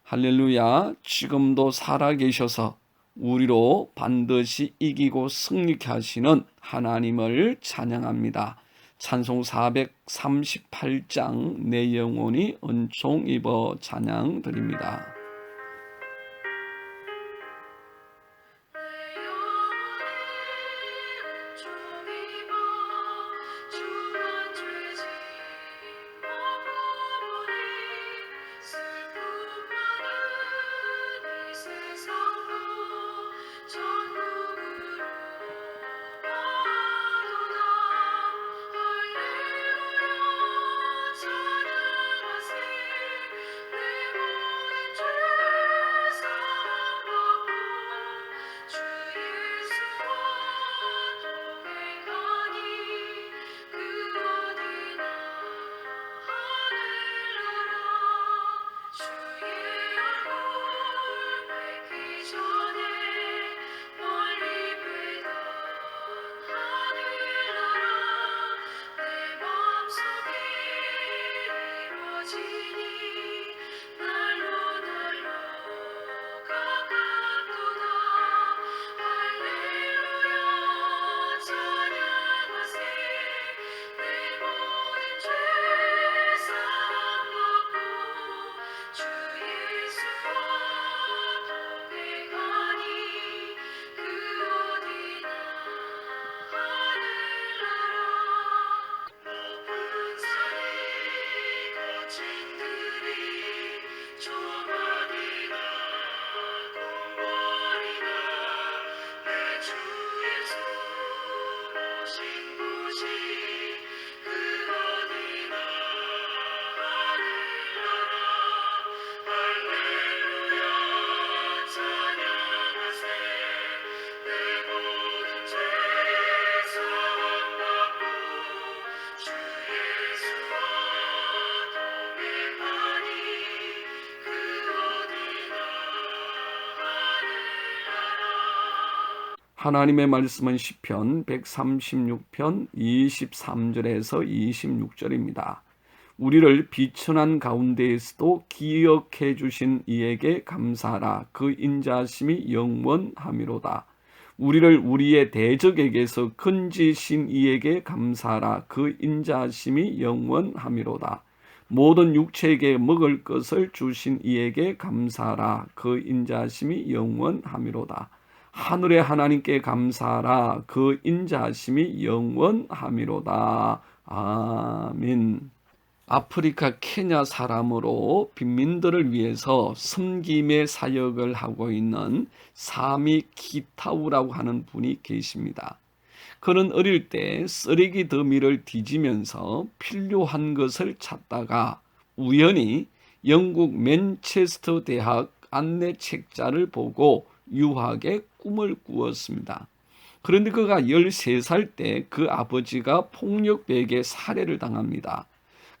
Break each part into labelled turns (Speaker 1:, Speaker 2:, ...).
Speaker 1: 할렐루야, 지금도 살아계셔서 우리로 반드시 이기고 승리케 하시는 하나님을 찬양합니다. 찬송 438장 내 영혼이 은총 입어 찬양 드립니다. 하나님의 말씀은 시편 136편 23절에서 26절입니다. 우리를 비천한 가운데에서도 기억해 주신 이에게 감사하라. 그 인자하심이 영원하미로다. 우리를 우리의 대적에게서 건지신 이에게 감사하라. 그 인자하심이 영원하미로다. 모든 육체에게 먹을 것을 주신 이에게 감사하라. 그 인자하심이 영원하미로다. 하늘의 하나님께 감사하라. 그 인자하심이 영원하미로다. 아멘. 아프리카 케냐 사람으로 빈민들을 위해서 섬김의 사역을 하고 있는 사미 키타우라고 하는 분이 계십니다. 그는 어릴 때 쓰레기 더미를 뒤지면서 필요한 것을 찾다가 우연히 영국 맨체스터 대학 안내 책자를 보고 유학의 꿈을 꾸었습니다. 그런데 그가 13살 때 그 아버지가 폭력배에게 살해를 당합니다.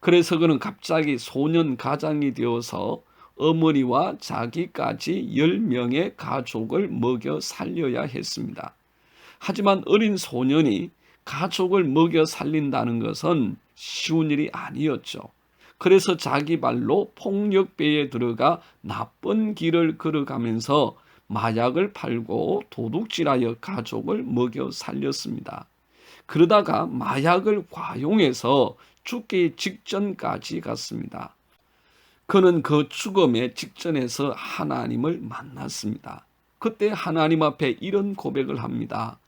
Speaker 1: 그래서 그는 갑자기 소년 가장이 되어서 어머니와 자기까지 10명의 가족을 먹여 살려야 했습니다. 하지만 어린 소년이 가족을 먹여 살린다는 것은 쉬운 일이 아니었죠. 그래서 자기 발로 폭력배에 들어가 나쁜 길을 걸어가면서 마약을 팔고 도둑질하여 가족을 먹여 살렸습니다. 그러다가 마약을 과용해서 죽기 직전까지 갔습니다. 그는 그 죽음의 직전에서 하나님을 만났습니다. 그때 하나님 앞에 이런 고백을 합니다.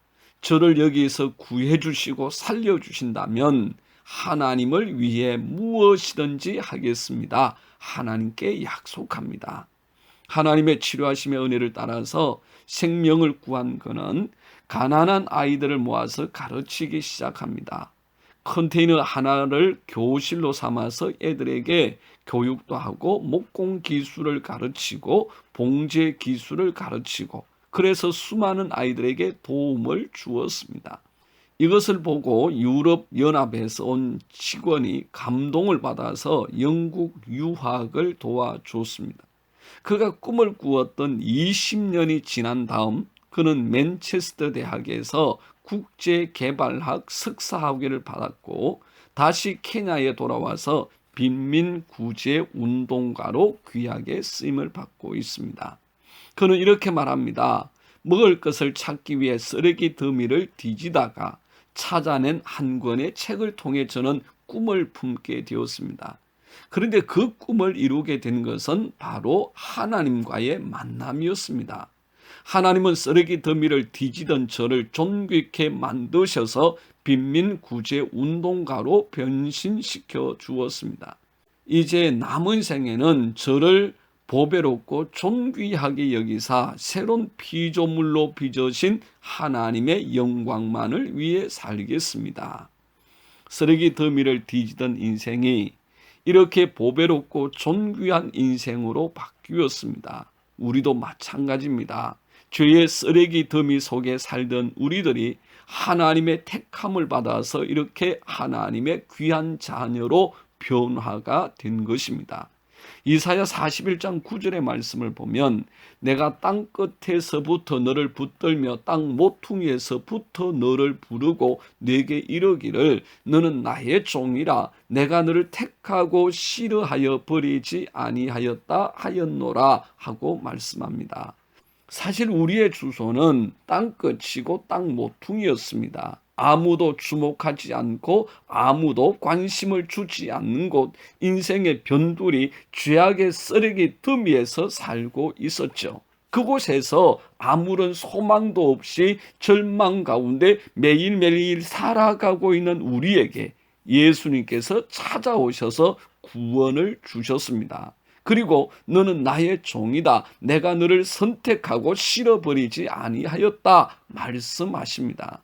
Speaker 1: 저를 여기에서 구해 주시고 살려 주신다면 하나님을 위해 무엇이든지 하겠습니다. 하나님께 약속합니다. 하나님의 치료하심의 은혜를 따라서 생명을 구한 그는 가난한 아이들을 모아서 가르치기 시작합니다. 컨테이너 하나를 교실로 삼아서 애들에게 교육도 하고 목공 기술을 가르치고 봉제 기술을 가르치고 그래서 수많은 아이들에게 도움을 주었습니다. 이것을 보고 유럽 연합에서 온 직원이 감동을 받아서 영국 유학을 도와줬습니다. 그가 꿈을 꾸었던 20년이 지난 다음 그는 맨체스터 대학에서 국제개발학 석사학위를 받았고 다시 케냐에 돌아와서 빈민 구제 운동가로 귀하게 쓰임을 받고 있습니다. 그는 이렇게 말합니다. 먹을 것을 찾기 위해 쓰레기 더미를 뒤지다가 찾아낸 한 권의 책을 통해 저는 꿈을 품게 되었습니다. 그런데 그 꿈을 이루게 된 것은 바로 하나님과의 만남이었습니다. 하나님은 쓰레기 더미를 뒤지던 저를 존귀케 만드셔서 빈민 구제 운동가로 변신시켜 주었습니다. 이제 남은 생에는 저를 보배롭고 존귀하게 여기사 새로운 피조물로 빚으신 하나님의 영광만을 위해 살겠습니다. 쓰레기 더미를 뒤지던 인생이 이렇게 보배롭고 존귀한 인생으로 바뀌었습니다. 우리도 마찬가지입니다. 죄의 쓰레기 더미 속에 살던 우리들이 하나님의 택함을 받아서 이렇게 하나님의 귀한 자녀로 변화가 된 것입니다. 이사야 41장 9절의 말씀을 보면 내가 땅 끝에서부터 너를 붙들며 땅 모퉁이에서부터 너를 부르고 내게 이르기를 너는 나의 종이라 내가 너를 택하고 싫어하여 버리지 아니하였다 하였노라 하고 말씀합니다. 사실 우리의 주소는 땅 끝이고 땅 모퉁이였습니다. 아무도 주목하지 않고 아무도 관심을 주지 않는 곳, 인생의 변두리 죄악의 쓰레기 더미에서 살고 있었죠. 그곳에서 아무런 소망도 없이 절망 가운데 매일매일 살아가고 있는 우리에게 예수님께서 찾아오셔서 구원을 주셨습니다. 그리고 너는 나의 종이다. 내가 너를 선택하고 실어버리지 아니하였다 말씀하십니다.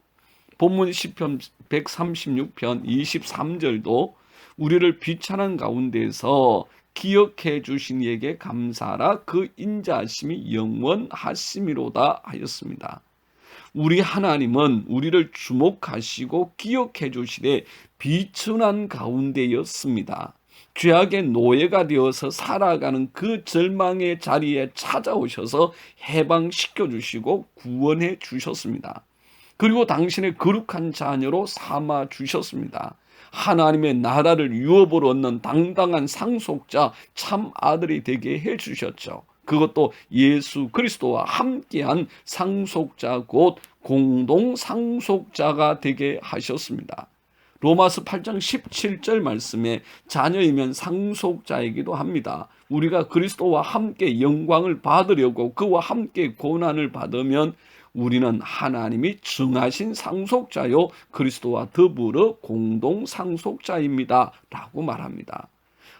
Speaker 1: 본문 시편 136편 23절도 우리를 비천한 가운데서 기억해 주신 이에게 감사하라 그 인자하심이 영원하심이로다 하였습니다. 우리 하나님은 우리를 주목하시고 기억해 주시되 비천한 가운데였습니다. 죄악의 노예가 되어서 살아가는 그 절망의 자리에 찾아오셔서 해방시켜 주시고 구원해 주셨습니다. 그리고 당신의 거룩한 자녀로 삼아 주셨습니다. 하나님의 나라를 유업으로 얻는 당당한 상속자 참 아들이 되게 해 주셨죠. 그것도 예수 그리스도와 함께한 상속자 곧 공동 상속자가 되게 하셨습니다. 로마서 8장 17절 말씀에 자녀이면 상속자이기도 합니다. 우리가 그리스도와 함께 영광을 받으려고 그와 함께 고난을 받으면 우리는 하나님이 정하신 상속자요 그리스도와 더불어 공동 상속자입니다 라고 말합니다.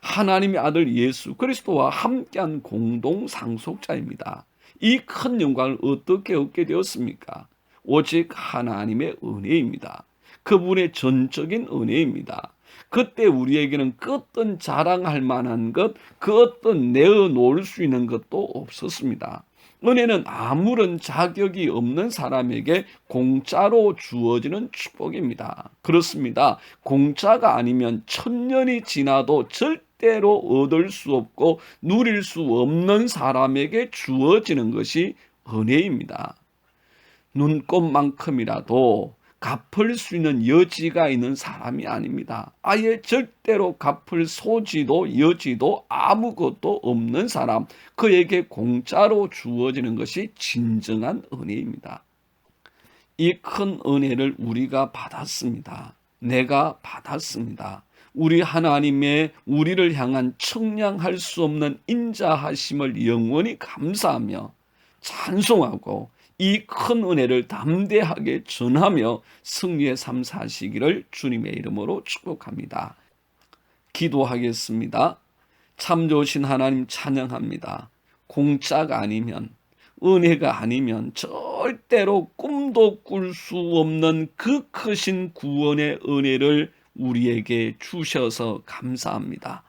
Speaker 1: 하나님의 아들 예수 그리스도와 함께한 공동 상속자입니다. 이 큰 영광을 어떻게 얻게 되었습니까? 오직 하나님의 은혜입니다. 그분의 전적인 은혜입니다. 그때 우리에게는 그 어떤 자랑할 만한 것, 그 어떤 내어놓을 수 있는 것도 없었습니다. 은혜는 아무런 자격이 없는 사람에게 공짜로 주어지는 축복입니다. 그렇습니다. 공짜가 아니면 천년이 지나도 절대로 얻을 수 없고 누릴 수 없는 사람에게 주어지는 것이 은혜입니다. 눈곱만큼이라도 갚을 수 있는 여지가 있는 사람이 아닙니다. 아예 절대로 갚을 소지도 여지도 아무것도 없는 사람, 그에게 공짜로 주어지는 것이 진정한 은혜입니다. 이 큰 은혜를 우리가 받았습니다. 내가 받았습니다. 우리 하나님의 우리를 향한 청량할 수 없는 인자하심을 영원히 감사하며 찬송하고 이 큰 은혜를 담대하게 전하며 승리의 삶 사시기를 주님의 이름으로 축복합니다. 기도하겠습니다. 참 좋으신 하나님 찬양합니다. 공짜가 아니면 은혜가 아니면 절대로 꿈도 꿀 수 없는 그 크신 구원의 은혜를 우리에게 주셔서 감사합니다.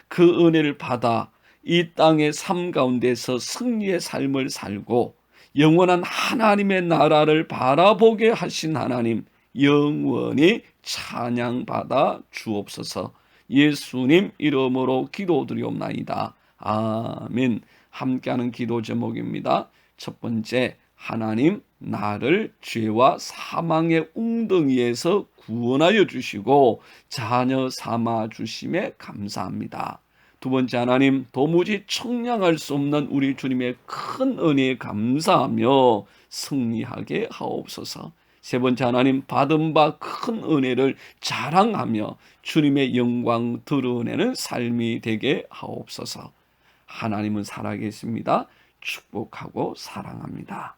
Speaker 1: 그 은혜를 받아 이 땅의 삶 가운데서 승리의 삶을 살고 영원한 하나님의 나라를 바라보게 하신 하나님 영원히 찬양받아 주옵소서. 예수님 이름으로 기도드리옵나이다. 아멘. 함께하는 기도 제목입니다. 첫 번째, 하나님 나를 죄와 사망의 웅덩이에서 구원하여 주시고 자녀 삼아 주심에 감사합니다. 두 번째, 하나님, 도무지 청량할 수 없는 우리 주님의 큰 은혜에 감사하며 승리하게 하옵소서. 세 번째, 하나님, 받은 바 큰 은혜를 자랑하며 주님의 영광 드러내는 삶이 되게 하옵소서. 하나님은 살아계십니다. 축복하고 사랑합니다.